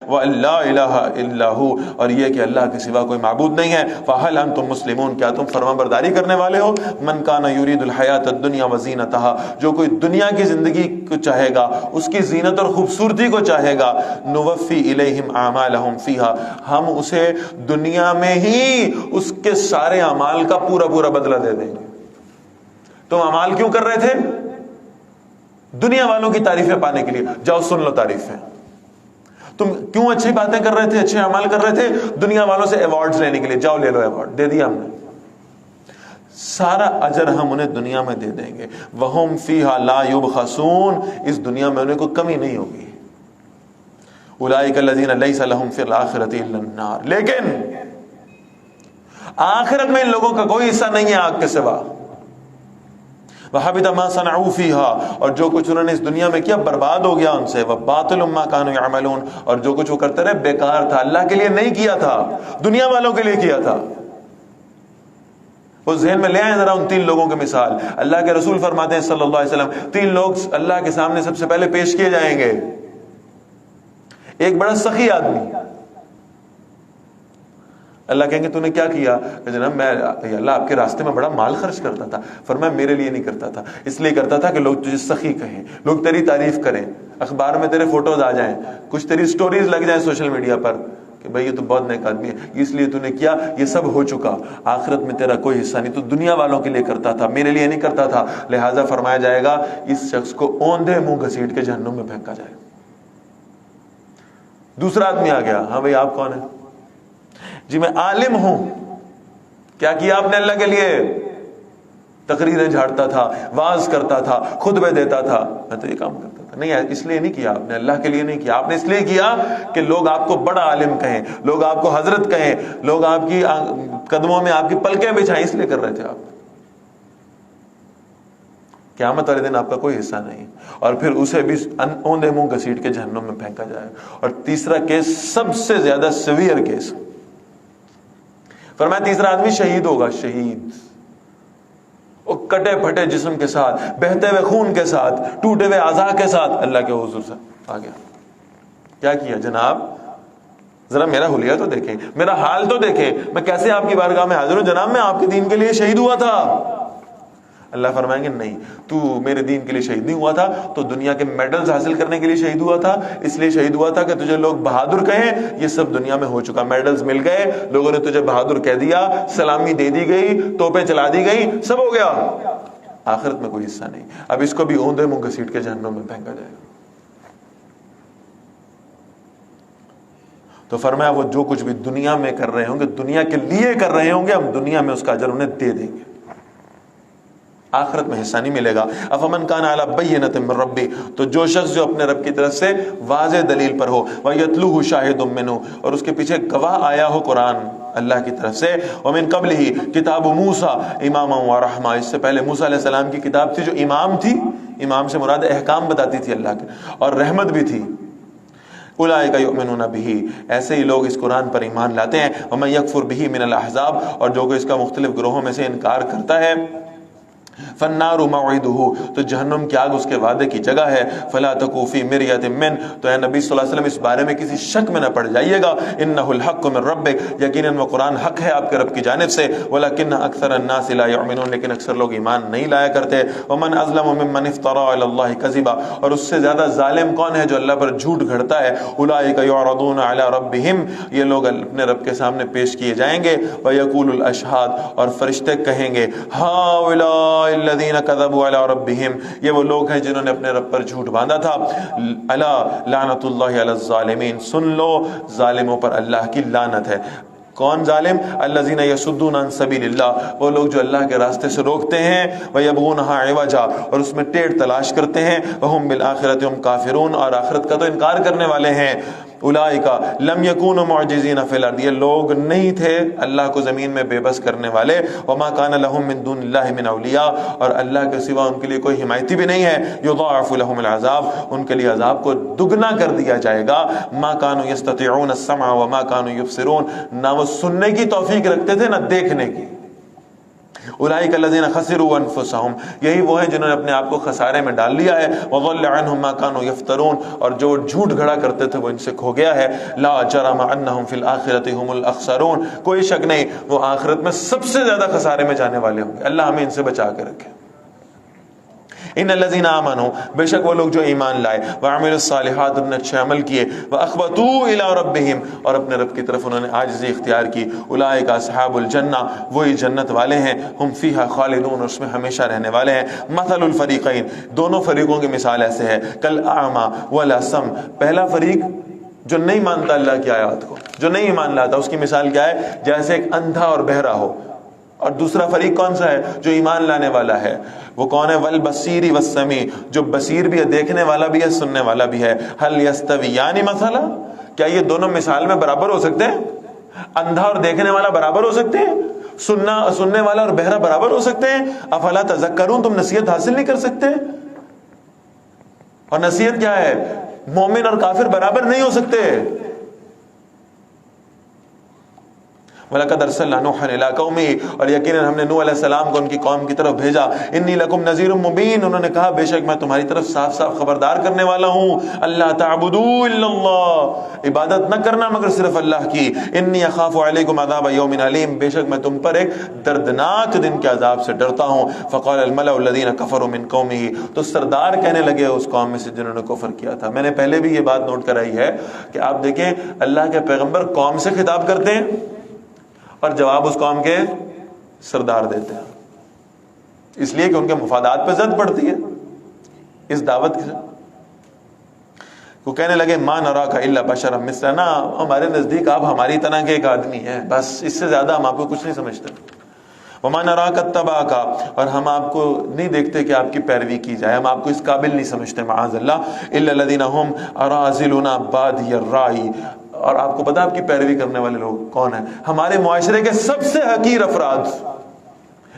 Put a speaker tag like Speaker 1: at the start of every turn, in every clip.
Speaker 1: وَأَن لَا إِلَٰهَ إِلَّا هُوَ، اور یہ کہ اللہ کے سوا کوئی معبود نہیں ہے. فَهَلْ أَنْتُمْ مُسْلِمُونَ، کیا تم فرمانبرداری کرنے والے ہو؟ مَنْ كَانَ يُرِيدُ الْحَيَاةَ الدُّنْيَا وَزِينَتَهَا، جو کوئی دنیا کی زندگی کو چاہے گا، اس کی زینت اور خوبصورتی کو چاہے گا، نُوَفِّي إِلَيْهِمْ أَعْمَالَهُمْ فِيهَا، ہم اسے دنیا میں ہی اس کے سارے اعمال کا پورا پورا بدلہ دے دیں گے. تم اعمال کیوں کر رہے تھے؟ دنیا والوں کی تعریفیں پانے کے لیے. جاؤ سن لو تعریفیں. تم کیوں اچھی باتیں کر رہے تھے، اچھے اعمال کر رہے تھے؟ دنیا والوں سے ایوارڈز لینے کے لیے. جاؤ لے لو ایوارڈ، دے دیا ہم نے. سارا اجر ہم انہیں دنیا میں دے دیں گے. وَهُمْ فِيهَا لَا يُبْخَسُونَ، اس دنیا میں انہیں کوئی کمی نہیں ہوگی. أُولَٰئِكَ الَّذِينَ لَيْسَ لَهُمْ فِي الْآخِرَةِ إِلَّا النَّارُ، لیکن آخرت میں ان لوگوں کا کوئی حصہ نہیں ہے آگ کے سوا. وَحَبِطَ مَا صَنَعُوا فِيهَا، اور جو کچھ انہوں نے اس دنیا میں کیا برباد ہو گیا ان سے. وَبَاطِلٌ مَا كَانُوا يَعْمَلُونَ، اور جو کچھ وہ کرتے رہے بیکار تھا، اللہ کے لیے نہیں کیا تھا، دنیا والوں کے لیے کیا تھا. وہ ذہن میں لے آئیں ذرا ان 3 لوگوں کی مثال. اللہ کے رسول فرماتے ہیں صلی اللہ علیہ وسلم 3 لوگ اللہ کے سامنے سب سے پہلے پیش کیے جائیں گے. ایک بڑا سخی آدمی، اللہ کہیں گے تو نے کیا کیا؟ کہ جناب میں اللہ آپ کے راستے میں بڑا مال خرچ کرتا تھا. فرمایا میرے لیے نہیں کرتا تھا، اس لیے کرتا تھا کہ لوگ تجھے سخی کہیں، لوگ تیری تعریف کریں، اخبار میں تیرے فوٹوز آ جائیں، کچھ تیری سٹوریز لگ جائیں سوشل میڈیا پر کہ بھئی یہ تو بہت نیک آدمی ہے، اس لیے تو نے کیا. یہ سب ہو چکا، آخرت میں تیرا کوئی حصہ نہیں. تو دنیا والوں کے لیے کرتا تھا، میرے لیے نہیں کرتا تھا. لہٰذا فرمایا جائے گا اس شخص کو اوندھے منہ گھسیٹ کے جہنم میں پھینکا جائے گا. دوسرا آدمی آ گیا، ہاں بھئی آپ کون ہیں؟ جی میں عالم ہوں. کیا کیا آپ نے اللہ کے لیے؟ تقریریں جھاڑتا تھا، واعظ کرتا تھا، خطبے دیتا تھا. میں تو یہ کام کرتا تھا. نہیں، اس لیے نہیں کیا آپ نے، اللہ کے لیے نہیں کیا. آپ نے اس لیے کیا کہ لوگ آپ کو بڑا عالم کہیں، لوگ آپ کو حضرت کہیں، لوگ آپ کی قدموں میں آپ کی پلکیں بچھائیں، اس لیے کر رہے تھے آپ. قیامت والے دن آپ کا کوئی حصہ نہیں. اور پھر اسے بھی اوندھے منہ گھسیٹ کے جہنم میں پھینکا جائے. اور تیسرا کیس سب سے زیادہ سیویئر کیس، فرمایا تیسرا آدمی شہید ہوگا. شہید وہ کٹے پھٹے جسم کے ساتھ، بہتے ہوئے خون کے ساتھ، ٹوٹے ہوئے اعضاء کے ساتھ اللہ کے حضور سے آ گیا. کیا کیا جناب؟ ذرا میرا حلیہ تو دیکھیں، میرا حال تو دیکھیں، میں کیسے آپ کی بارگاہ میں حاضر ہوں. جناب میں آپ کے دین کے لیے شہید ہوا تھا. اللہ فرمائیں گے نہیں، تو میرے دین کے لیے شہید نہیں ہوا تھا، تو دنیا کے میڈلز حاصل کرنے کے لیے شہید ہوا تھا. اس لیے شہید ہوا تھا کہ تجھے لوگ بہادر کہیں. یہ سب دنیا میں ہو چکا، میڈلز مل گئے، لوگوں نے تجھے بہادر کہہ دیا، سلامی دے دی گئی، توپیں چلا دی گئی، سب ہو گیا. آخرت میں کوئی حصہ نہیں. اب اس کو بھی اوندھے منہ گھسیٹ کے جہنم میں پھینکا جائے گا. تو فرمایا وہ جو کچھ بھی دنیا میں کر رہے ہوں گے، دنیا کے لیے کر رہے ہوں گے، ہم دنیا میں اس کا اجر انہیں دے دیں گے، آخرت میں حصہ نہیں ملے گا. افمن کان علی بینۃ من ربی، تو جو شخص جو اپنے رب کی طرف سے واضح دلیل پر ہو، ویتلوہ شاہد منہ، اور اس کے پیچھے گواہ آیا ہو قرآن اللہ کی طرف سے. ومن قبلہ کتاب موسیٰ اماما ورحمہ، اس سے پہلے موسیٰ علیہ السلام کی کتاب تھی جو امام تھی. امام سے مراد احکام بتاتی تھی اللہ کے، اور رحمت بھی تھی. اولئک یؤمنون بہ، ایسے ہی لوگ اس قرآن پر ایمان لاتے ہیں. ومن یکفر بہ من الاحزاب، اور جو کوئی اس کا مختلف گروہوں میں سے انکار کرتا ہے، فالنار موعدہ، تو جہنم کی آگ اس کے وعدے کی جگہ ہے. فلا تکو فی مریۃ من، تو اے نبی صلی اللہ علیہ وسلم اس بارے میں کسی شک میں نہ پڑ جائیے گا. انہ الحق من ربک، یقیناً وہ قرآن حق ہے آپ کے رب کی جانب سے. ولکن اکثر الناس لا یؤمنون، لیکن اکثر لوگ ایمان نہیں لایا کرتے. ومن اظلم ممن افترى علی اللہ کذبا، اور اس سے زیادہ ظالم کون ہے جو اللہ پر جھوٹ گھڑتا ہے. اولئک یعرضون علی ربہم، یہ لوگ اپنے رب کے سامنے پیش کیے جائیں گے. ویقول الاشہاد، اور فرشتے کہیں گے، ہؤلاء الذین کذبوا علی ربہم، یہ وہ لوگ ہیں جنہوں نے اپنے رب پر جھوٹ باندھا تھا. الا لعنت اللہ علی الظالمین، سن لو ظالموں پر اللہ کی لعنت ہے. کون ظالم؟ الذین یصدون عن سبیل اللہ، وہ لوگ جو اللہ کے راستے سے روکتے ہیں. ویبغونہا عوجا، اور اس میں ٹیڑھ تلاش کرتے ہیں. وہم بالآخرۃ ہم کافرون، اور آخرت کا تو انکار کرنے والے ہیں. اولئک لم یکونوا معجزین فی الارض، یہ لوگ نہیں تھے اللہ کو زمین میں بے بس کرنے والے. وما کان لهم من دون اللہ من اولیاء، اور اللہ کے سوا ان کے لیے کوئی حمایتی بھی نہیں ہے. یضاعف لهم العذاب، ان کے لیے عذاب کو دگنا کر دیا جائے گا. ما كانوا يستطيعون السمع وما كانوا يبصرون، نہ وہ سننے کی توفیق رکھتے تھے نہ دیکھنے کی. اولئک الذین خسروا انفسهم، یہی وہ ہیں جنہوں نے اپنے آپ کو خسارے میں ڈال لیا ہے، وضل عنہم ما كانوا یفترون، اور جو جھوٹ گھڑا کرتے تھے وہ ان سے کھو گیا ہے، لا جرم انہم فی الآخرۃ هم الاخسرون، کوئی شک نہیں وہ آخرت میں سب سے زیادہ خسارے میں جانے والے ہوں گے، اللہ ہمیں ان سے بچا کے رکھے۔ ان الذین آمنوا، بے شک وہ لوگ جو ایمان لائے، وعملوا الصالحات، انہوں نے اچھے عمل کیے، واخبتوا الی ربہم، اور اپنے رب کی طرف انہوں نے عاجزی اختیار کی، اولئک اصحاب الجنہ، وہی جنت والے ہیں، ہم فیہا خالدون، اس میں ہمیشہ رہنے والے ہیں۔ مثل الفریقین، دونوں فریقوں کی مثال ایسے ہے، کالاعمی والاصم، پہلا فریق جو نہیں مانتا اللہ کی آیات کو، جو نہیں ایمان لاتا، اس کی مثال کیا ہے؟ جیسے ایک اندھا اور بہرا ہو، اور دوسرا فریق کون سا ہے؟ جو ایمان لانے والا ہے، وہ کون ہے؟ والبصیر والسمیع، جو بصیر بھی ہے، دیکھنے والا بھی ہے، سننے والا بھی ہے۔ هل یستویان مثلا، کیا یہ دونوں مثال میں برابر ہو سکتے ہیں؟ اندھا اور دیکھنے والا برابر ہو سکتے ہیں؟ سننے والا اور بہرا برابر ہو سکتے ہیں؟ افلا تذکرون، تم نصیحت حاصل نہیں کر سکتے؟ اور نصیحت کیا ہے؟ مومن اور کافر برابر نہیں ہو سکتے۔ وَلَقَدْ أَرْسَلْنَا نُوحًا إِلَىٰ قَوْمِهِ، اور یقیناً ہم نے نوح علیہ السلام کو ان کی قوم کی طرف بھیجا، انی لکم نذیر مبین، انہوں نے کہا بے شک میں تمہاری طرف صاف صاف خبردار کرنے والا ہوں، اللہ تعبدوا الا اللہ، عبادت نہ کرنا مگر صرف اللہ کی، انی اخاف علیکم عذاب یوم علیم، بے شک میں تم پر ایک دردناک دن کے عذاب سے ڈرتا ہوں۔ فقال الملأ الذین کفروا من قومه، تو سردار کہنے لگے اس قوم میں سے جنہوں نے کفر کیا تھا۔ میں نے پہلے بھی یہ بات نوٹ کرائی ہے کہ آپ دیکھیں اللہ کے پیغمبر قوم سے خطاب کرتے ہیں اور جواب اس قوم کے سردار دیتے ہیں، اس لیے کہ ان کے مفادات پہ زد پڑتی ہے اس دعوت سے۔ وہ کہنے لگے ما نراک الا بشرا مثلنا، ہمارے نزدیک آپ ہماری طرح کے ایک آدمی ہیں، بس اس سے زیادہ ہم آپ کو کچھ نہیں سمجھتے۔ وما نراک اتبعک، اور ہم آپ کو نہیں دیکھتے کہ آپ کی پیروی کی جائے، ہم آپ کو اس قابل نہیں سمجھتے، معاذ اللہ، الا الذین هم اراذلنا بادی الرأی، اور آپ کو پتا آپ کی پیروی کرنے والے لوگ کون ہیں؟ ہمارے معاشرے کے سب سے حقیر افراد۔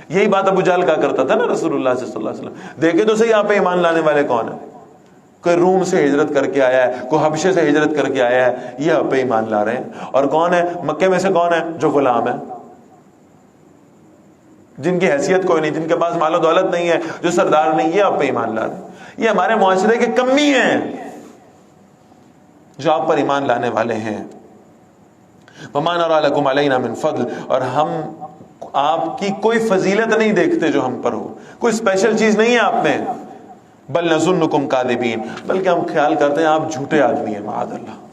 Speaker 1: یہی بات ابو جہل کہا کرتا تھا نا رسول اللہ صلی اللہ علیہ وسلم، دیکھے تو صحیح آپ پہ ایمان لانے والے کون ہیں؟ کوئی روم سے ہجرت کر کے آیا ہے، کوئی حبشے سے ہجرت کر کے آیا ہے، یہ آپ پہ ایمان لا رہے ہیں۔ اور کون ہے مکے میں سے؟ کون ہے جو غلام ہے، جن کی حیثیت کوئی نہیں، جن کے پاس مال و دولت نہیں ہے، جو سردار نہیں، یہ آپ پہ ایمان لا رہے ہیں۔ یہ ہمارے معاشرے کے کمی ہیں جو آپ پر ایمان لانے والے ہیں۔ وَمَا نَرَىٰ لَكُمْ عَلَيْنَا مِن فَضْلٍ، اور ہم آپ کی کوئی فضیلت نہیں دیکھتے جو ہم پر ہو، کوئی اسپیشل چیز نہیں ہے آپ میں، بل نظنکم کاذبین، بلکہ ہم خیال کرتے ہیں آپ جھوٹے آدمی ہیں، معاذ اللہ۔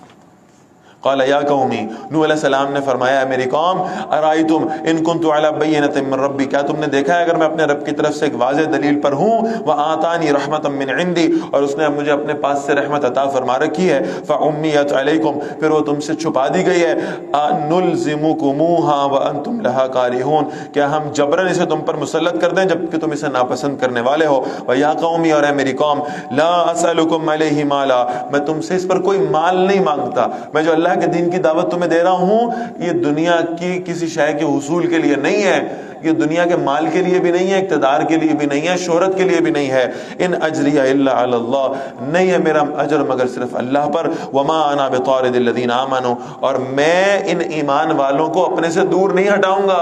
Speaker 1: قال یا قومی، نوح علیہ السلام نے فرمایا ہے میری قوم، ارائیتم ان کنت علی بینۃ من ربی، کیا تم نے دیکھا ہے اگر میں اپنے رب کی طرف سے ایک واضح دلیل پر ہوں، وآتانی رحمۃ من عندی، اور اس نے مجھے اپنے پاس سے رحمت عطا فرما رکھی ہے، فعمیت علیکم، پھر وہ تم سے چھپا دی گئی ہے، انلزمکموہا وانتم لہا کارہون، کیا ہم جبرن اسے تم پر مسلط کر دیں جبکہ تم اسے ناپسند کرنے والے ہو۔ ویا قومی، اور اے میری قوم، لا اسألکم علیہ مالا، میں تم سے اس پر کوئی مال نہیں مانگتا، میں جو اللہ کے دین کی دعوت تمہیں دے رہا ہوں یہ دنیا کی کسی شے کے حصول کے لیے نہیں ہے، یہ دنیا کے مال کے لیے بھی نہیں ہے، اقتدار کے لیے بھی نہیں ہے، شہرت کے لیے بھی نہیں ہے۔ ان اجری الا علی اللہ، نہیں ہے میرا اجر مگر صرف اللہ پر۔ وما انا بطارد الذین آمنوا، اور میں ان ایمان والوں کو اپنے سے دور نہیں ہٹاؤں گا۔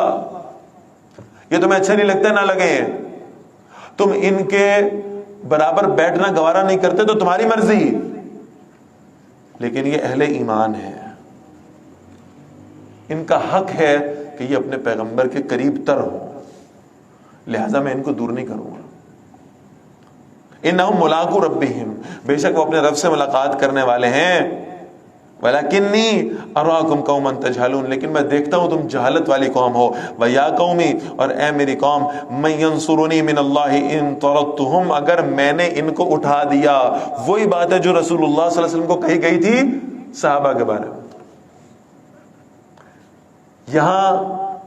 Speaker 1: یہ تمہیں اچھا نہیں لگتا، نہ لگے، تم ان کے برابر بیٹھنا گوارا نہیں کرتے تو تمہاری مرضی، لیکن یہ اہل ایمان ہے، ان کا حق ہے کہ یہ اپنے پیغمبر کے قریب تر ہو، لہذا میں ان کو دور نہیں کروں گا۔ انہم ملاقو ربہم، بے شک وہ اپنے رب سے ملاقات کرنے والے ہیں، ولکنی اراکم قوما تجہلون، لیکن میں دیکھتا ہوں تم جہالت والی قوم ہو۔ ویا قومی، اور اے میری قوم، من ینصرنی من اللہ ان طردتہم، اگر میں نے ان کو اٹھا دیا، وہی بات ہے جو رسول اللہ صلی اللہ علیہ وسلم کو کہی گئی تھی صحابہ کے بارے میں۔ یہاں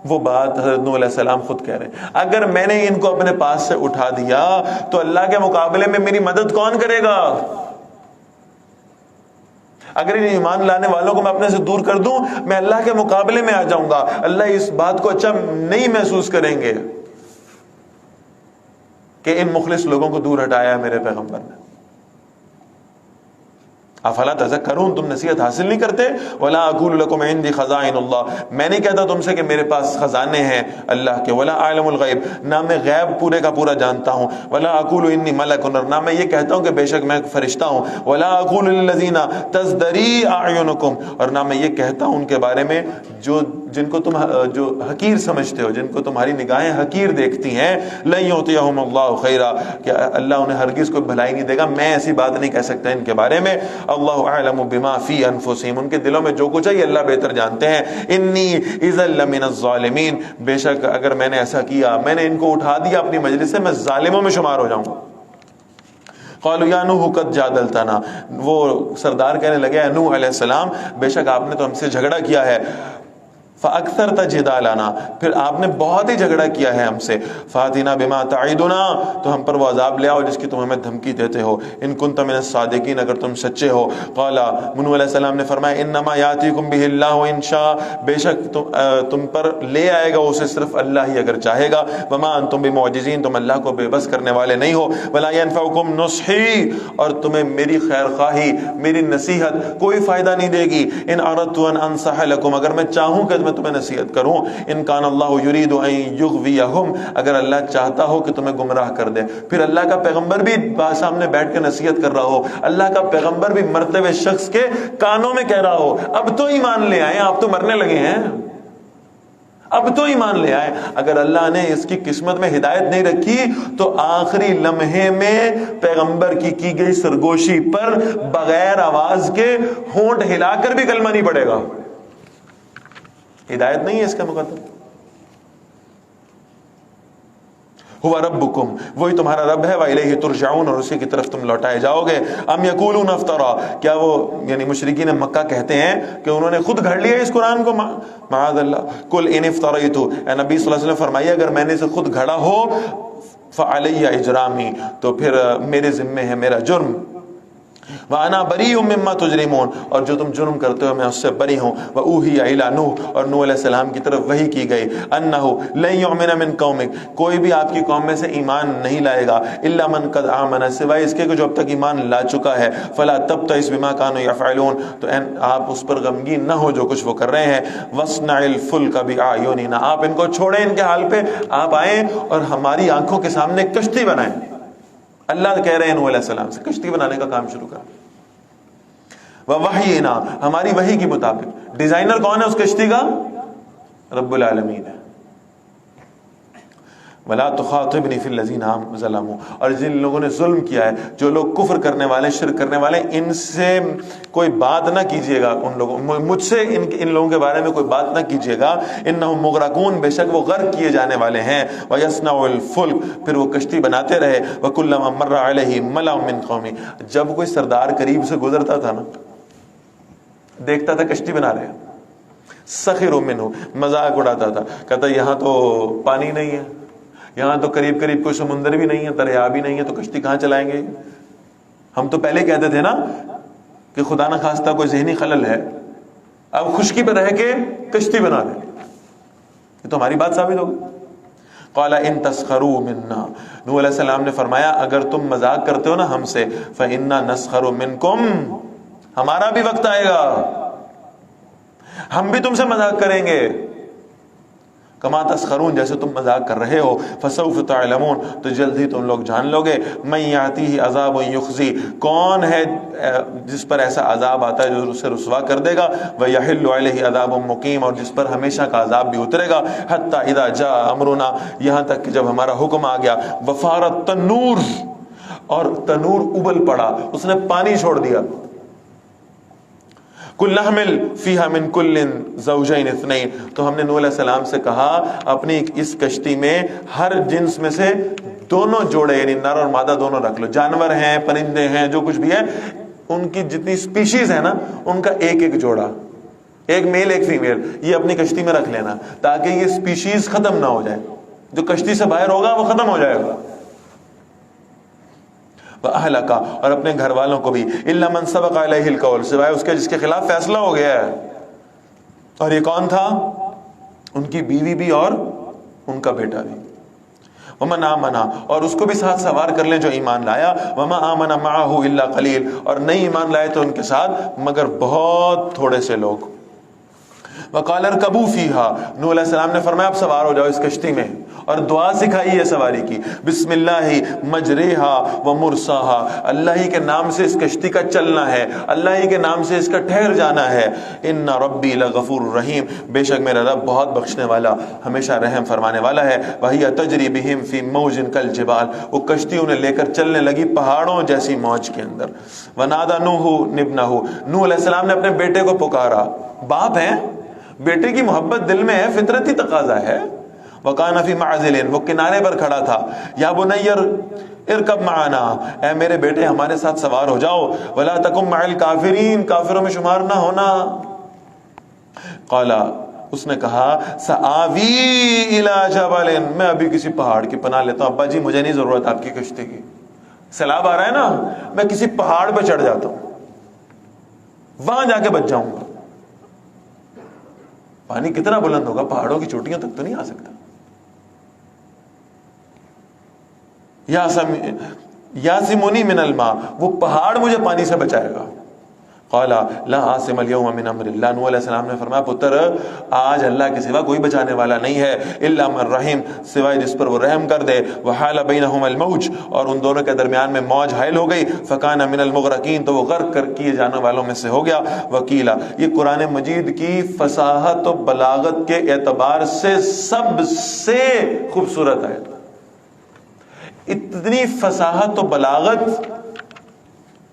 Speaker 1: وہ بات حضرت نوح علیہ السلام خود کہہ رہے ہیں، اگر میں نے ان کو اپنے پاس سے اٹھا دیا تو اللہ کے مقابلے میں میری مدد کون کرے گا؟ اگر ان ایمان لانے والوں کو میں اپنے سے دور کر دوں، میں اللہ کے مقابلے میں آ جاؤں گا، اللہ اس بات کو اچھا نہیں محسوس کریں گے کہ ان مخلص لوگوں کو دور ہٹایا ہے میرے پیغمبر نے۔ افلا تذکرون، تم نصیحت حاصل نہیں کرتے؟ ولا اقول لکم عندی خزائن اللہ، میں نہیں کہتا تم سے کہ میرے پاس خزانے ہیں اللہ کے، ولا اعلم الغیب، نہ میں غیب پورے کا پورا جانتا ہوں، ولا اقول انی ملک، نہ میں یہ کہتا ہوں کہ بے شک میں فرشتہ ہوں، ولا اقول للذین تزدری اعینکم، اور نہ میں یہ کہتا ہوں ان کے بارے میں جن کو تم جو حقیر سمجھتے ہو، جن کو تمہاری نگاہیں حقیر دیکھتی ہیں، لن یعطیہم اللہ خیرا، کہ اللہ انہیں ہرگز کوئی بھلائی نہیں دے گا، میں ایسی بات نہیں کہہ سکتا ان کے بارے میں، اللہ اعلم بما فی انفسہم، ان کے دلوں میں جو کچھ ہے یہ اللہ بہتر جانتے ہیں، انی اذا لمن الظالمین، بے شک اگر میں نے ایسا کیا، میں نے ان کو اٹھا دیا اپنی مجلس سے، میں ظالموں میں شمار ہو جاؤں گا۔ قالوا یا نوح قد جادلتنا، وہ سردار کہنے لگے اے نوح علیہ السلام، بے شک آپ نے تو ہم سے جھگڑا کیا ہے، فاکثرت جدالنا، پھر آپ نے بہت ہی جھگڑا کیا ہے ہم سے، فاتنا بما تعدنا، تو ہم پر وہ عذاب لے آؤ جس کی تم ہمیں دھمکی دیتے ہو، ان کنت من الصادقین، اگر تم سچے ہو۔ قال نوح علیہ السلام نے فرمایا انما یاتیکم بہ اللہ ان شاء، بے شک تم پر لے آئے گا اسے صرف اللہ ہی اگر چاہے گا، وما انتم بمعجزین، تم اللہ کو بے بس کرنے والے نہیں ہو، ولا ينفعکم نصحی، اور تمہیں میری خیر خواہی، میری نصیحت کوئی فائدہ نہیں دے گی، ان اردت ان انصح لکم، اگر میں چاہوں کہ میں تمہیں نصیحت کروں، ان کان اللہ یرید ان یغویہم، اگر اللہ چاہتا ہو کہ تمہیں گمراہ کر دے، پھر اللہ کا پیغمبر بھی سامنے بیٹھ کے نصیحت کر رہا ہو، اللہ کا پیغمبر بھی مرتے ہوئے شخص کے کانوں میں کہہ رہا ہو اب تو ایمان لے آئے، آپ تو مرنے لگے ہیں، اب تو ایمان لے آئے۔ اگر اللہ نے اس کی قسمت میں ہدایت نہیں رکھی تو آخری لمحے میں پیغمبر کی گئی سرگوشی پر بغیر آواز کے ہونٹ ہلا کر بھی کلمہ نہیں پڑے گا، ہدایت نہیں ہے اس کا مقدم۔ ہوا ربکم، وہی تمہارا رب ہے، وَإِلَيْهِ تُرْجَعُونَ، اور اسی کی طرف تم لوٹائے جاؤ گے۔ ام یقولون افترا، کیا وہ یعنی مشرکین مکہ کہتے ہیں کہ انہوں نے خود گھڑ لیا اس قرآن کو؟ معاذ اللہ، قل ان افتریت، اے نبی صلی اللہ علیہ وسلم فرمائیے اگر میں نے اسے خود گھڑا ہو، فعلی اجرامی، تو پھر میرے ذمے ہے میرا جرم، وَأَنَا بَرِيءٌ مِّمَّا تُجْرِمُونَ، اور جو تم جرم کرتے ہو میں اس سے بری ہوں۔ وَأُوحِيَ إِلَىٰ نُوحٍ، اور نوح علیہ السلام کی طرف وحی کی گئی، أَنَّهُ لَن يُؤْمِنَ مِن قَوْمِكَ، کوئی بھی آپ کی قوم میں سے ایمان نہیں لائے گا، إِلَّا مَن قَدْ آمَنَ، سوائے اس کے جو اب تک ایمان لا چکا ہے، فَلَا تَبْتَئِسْ بِمَا كَانُوا يَفْعَلُونَ، تو آپ اس پر غمگین نہ ہو جو کچھ وہ کر رہے ہیں۔ وَاصْنَعِ الْفُلْكَ بِأَعْيُنِنَا، آپ ان کو چھوڑیں ان کے حال پہ، آپ آئیں اور ہماری آنکھوں کے سامنے کشتی بنائیں۔ اللہ کہہ رہے ہیں نوح علیہ السلام سے کشتی بنانے کا کام شروع کریں۔ وَوَحْيِنَا، ہماری وحی کے مطابق، ڈیزائنر کون ہے اس کشتی کا؟ رب العالمین ہے۔ وَلَا تُخَاطِبْنِي فِي الَّذِينَ ظَلَمُوا، اور جن لوگوں نے ظلم کیا ہے، جو لوگ کفر کرنے والے، شرک کرنے والے، ان سے کوئی بات نہ کیجیے گا، ان لوگوں مجھ سے ان لوگوں کے بارے میں کوئی بات نہ کیجیے گا۔ إِنَّهُمْ مُغْرَقُونَ، بے شک وہ غرق کیے جانے والے ہیں۔ وَيَصْنَعُ الْفُلْكَ، پھر وہ کشتی بناتے رہے۔ وَكُلَّمَا مَرَّ عَلَيْهِ مَلَأٌ مِّن قَوْمِهِ، جب کوئی سردار قریب سے گزرتا تھا نا، دیکھتا تھا کشتی بنا رہے ہیں، سخروا منہ، مذاق اڑاتا تھا، کہتا یہاں تو پانی نہیں ہے، یہاں تو قریب قریب کوئی سمندر بھی نہیں ہے، دریا بھی نہیں ہے، تو کشتی کہاں چلائیں گے؟ ہم تو پہلے کہتے تھے نا کہ خدا نہ خواستہ کوئی ذہنی خلل ہے، اب خشکی پہ رہ کے کشتی بنا رہے ہیں، یہ تو ہماری بات ثابت ہوگی۔ قال ان تسخروا منا، نوح علیہ السلام نے فرمایا اگر تم مذاق کرتے ہو نا ہم سے، فإنا نسخر منکم، ہمارا بھی وقت آئے گا، ہم بھی تم سے مذاق کریں گے، کما تسخرون، جیسے تم مذاق کر رہے ہو۔ فسوف تعلمون، تو جلد ہی تم لوگ جان لو گے۔ من یاتیہ عذاب یخزی، کون ہے جس پر ایسا عذاب آتا ہے جو اسے رسوا کر دے گا، ویحل علیہ عذاب مقیم، اور جس پر ہمیشہ کا عذاب بھی اترے گا۔ حتی اذا جاء امرنا، یہاں تک کہ جب ہمارا حکم آ گیا، وفارت تنور، اور تنور ابل پڑا، اس نے پانی چھوڑ دیا۔ کل نحمل فیہا من کل زوجین اثنین، تو ہم نے نوح علیہ السلام سے کہا اپنی اس کشتی میں ہر جنس میں سے دونوں جوڑے، یعنی نر اور مادہ دونوں رکھ لو، جانور ہیں، پرندے ہیں، جو کچھ بھی ہے، ان کی جتنی سپیشیز ہے نا ان کا ایک ایک جوڑا، ایک میل ایک فیمیل، یہ اپنی کشتی میں رکھ لینا تاکہ یہ سپیشیز ختم نہ ہو جائے، جو کشتی سے باہر ہوگا وہ ختم ہو جائے گا۔ وَأَهْلَكَ، اور اپنے گھر والوں کو بھی، إِلَّا مَنْ سَبَقَ عَلَيْهِ الْقَوْلُ، سوائے اس کے جس کے خلاف فیصلہ ہو گیا ہے۔ اور یہ کون تھا؟ ان کی بیوی بھی اور ان کا بیٹا بھی۔ ومن آمنا، اور اس کو بھی ساتھ سوار کر لیں جو ایمان لایا، وما آمن معه الا قلیل، اور نہیں ایمان لائے تو ان کے ساتھ مگر بہت تھوڑے سے لوگ۔ وقال اركبوا فيها، نوح علیہ السلام نے فرمایا اب سوار ہو جاؤ اس کشتی میں، اور دعا سکھائی ہے سواری کی، بسم اللہ مجریہا و مرساہا، اللہ ہی کے نام سے اس کشتی کا چلنا ہے، اللہ ہی کے نام سے اس کا ٹھہر جانا ہے، ان ربی لغفور رحیم، بے شک میرا رب بہت بخشنے والا ہمیشہ رحم فرمانے والا ہے، وہی تجری بہم فی موج کالجبال، وہ کشتی انہیں لے کر چلنے لگی پہاڑوں جیسی موج کے اندر۔ ونادى نوح ابنہ، نوح علیہ السلام نے اپنے بیٹے کو پکارا، باپ ہیں، بیٹے کی محبت دل میں ہے، فطرتی تقاضا ہے۔ وَقَانَ فِي مَعْزِلٍ، وہ کنارے پر کھڑا تھا، یا بنی ارکب معنا، اے میرے بیٹے ہمارے ساتھ سوار ہو جاؤ، وَلَا تَكُن مَعَ الْكَافِرِينَ، کافروں میں شمار نہ ہونا۔ قال، اس نے کہا، سآوی إِلَى جَبَلٍ، میں ابھی کسی پہاڑ کی پناہ لیتا ہوں، ابا جی مجھے نہیں ضرورت آپ کی کشتی کی، سیلاب آ رہا ہے نا، میں کسی پہاڑ پہ چڑھ جاتا ہوں، وہاں جا کے بچ جاؤں گا۔ پانی کتنا بلند ہوگا، پہاڑوں کی چوٹیوں تک تو نہیں آ سکتا۔ یاسمونی من الماء، وہ پہاڑ مجھے پانی سے بچائے گا۔ قال لا عاصم اليوم من امر اللہ، نوح علیہ السلام نے فرمایا پتر آج اللہ کے سوا کوئی بچانے والا نہیں ہے، الا من رحیم، سوائے جس پر وہ رحم کر دے، وحال بینہما الموج، اور ان دونوں کے درمیان میں موج حائل ہو گئی، فکان من المغرقین، تو وہ غرق کر کیے جانے والوں میں سے ہو گیا۔ وکیلا، یہ قرآن مجید کی فصاحت و بلاغت کے اعتبار سے سب سے خوبصورت ہے، اتنی فصاحت و بلاغت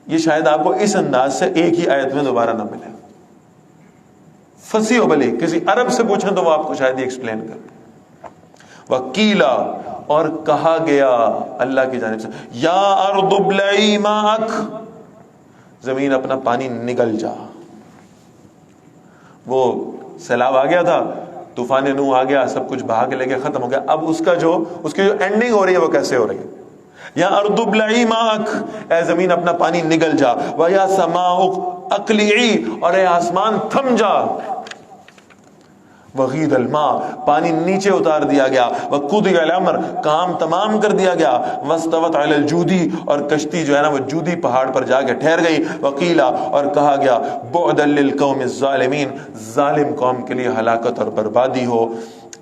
Speaker 1: یہ شاید آپ کو اس انداز سے ایک ہی آیت میں دوبارہ نہ ملے۔ فصیح و بلیغ، کسی عرب سے پوچھیں تو وہ آپ کو شاید یہ ایکسپلین کرے۔ وکیلا، اور کہا گیا اللہ کی جانب سے، یا ارض ابلعی ماءک، زمین اپنا پانی نگل جا۔ وہ سیلاب آ گیا تھا، طوفان نوح آ گیا، سب کچھ بہا کے لے کے ختم ہو گیا، اب اس کی جو اینڈنگ ہو رہی ہے وہ کیسے ہو رہی ہے؟ یا ارض ابلعی ماءک، اے زمین اپنا پانی نگل جا، ویا سماء اقلعی، اور اے آسمان تھم جا، وغید الماء، پانی نیچے اتار دیا گیا، وقضی الامر، کام تمام کر دیا گیا، واستوت علی الجودی، اور کشتی جو ہے نا وہ جودی پہاڑ پر جا کے ٹھہر گئی، وقیلا، اور کہا گیا بعدا للقوم الظالمین، ظالم قوم کے لیے ہلاکت اور بربادی ہو۔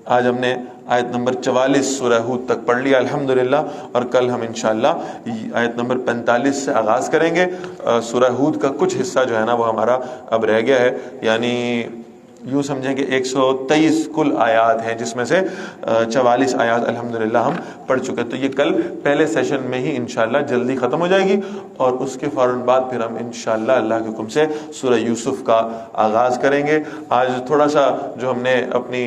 Speaker 1: آج ہم نے آیت نمبر 44 سورہ ہود تک پڑھ لیا الحمدللہ، اور کل ہم انشاءاللہ آیت نمبر 45 سے آغاز کریں گے۔ سورہ ہود کا کچھ حصہ جو ہے نا وہ ہمارا اب رہ گیا ہے، یعنی یوں سمجھیں کہ 123 کل آیات ہیں، جس میں سے 44 آیات الحمدللہ ہم پڑھ چکے، تو یہ کل پہلے سیشن میں ہی انشاءاللہ جلدی ختم ہو جائے گی، اور اس کے فوراً بعد پھر ہم انشاءاللہ اللہ کے حکم سے سورہ یوسف کا آغاز کریں گے۔ آج تھوڑا سا جو ہم نے اپنی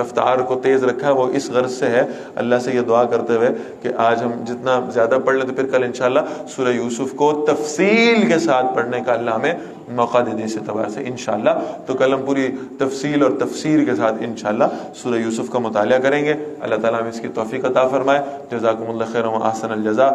Speaker 1: رفتار کو تیز رکھا ہے وہ اس غرض سے ہے، اللہ سے یہ دعا کرتے ہوئے کہ آج ہم جتنا زیادہ پڑھ لیں تو پھر کل انشاءاللہ سورہ یوسف کو تفصیل کے ساتھ پڑھنے کا اللہ ہمیں موقع دے دے اس اعتبار سے انشاءاللہ۔ تو کل ہم پوری تفصیل اور تفسیر کے ساتھ انشاءاللہ سورہ یوسف کا مطالعہ کریں گے۔ اللہ تعالیٰ ہمیں اس کی توفیق عطا فرمائے۔ جزاکم اللہ خیر و احسن الجزاء۔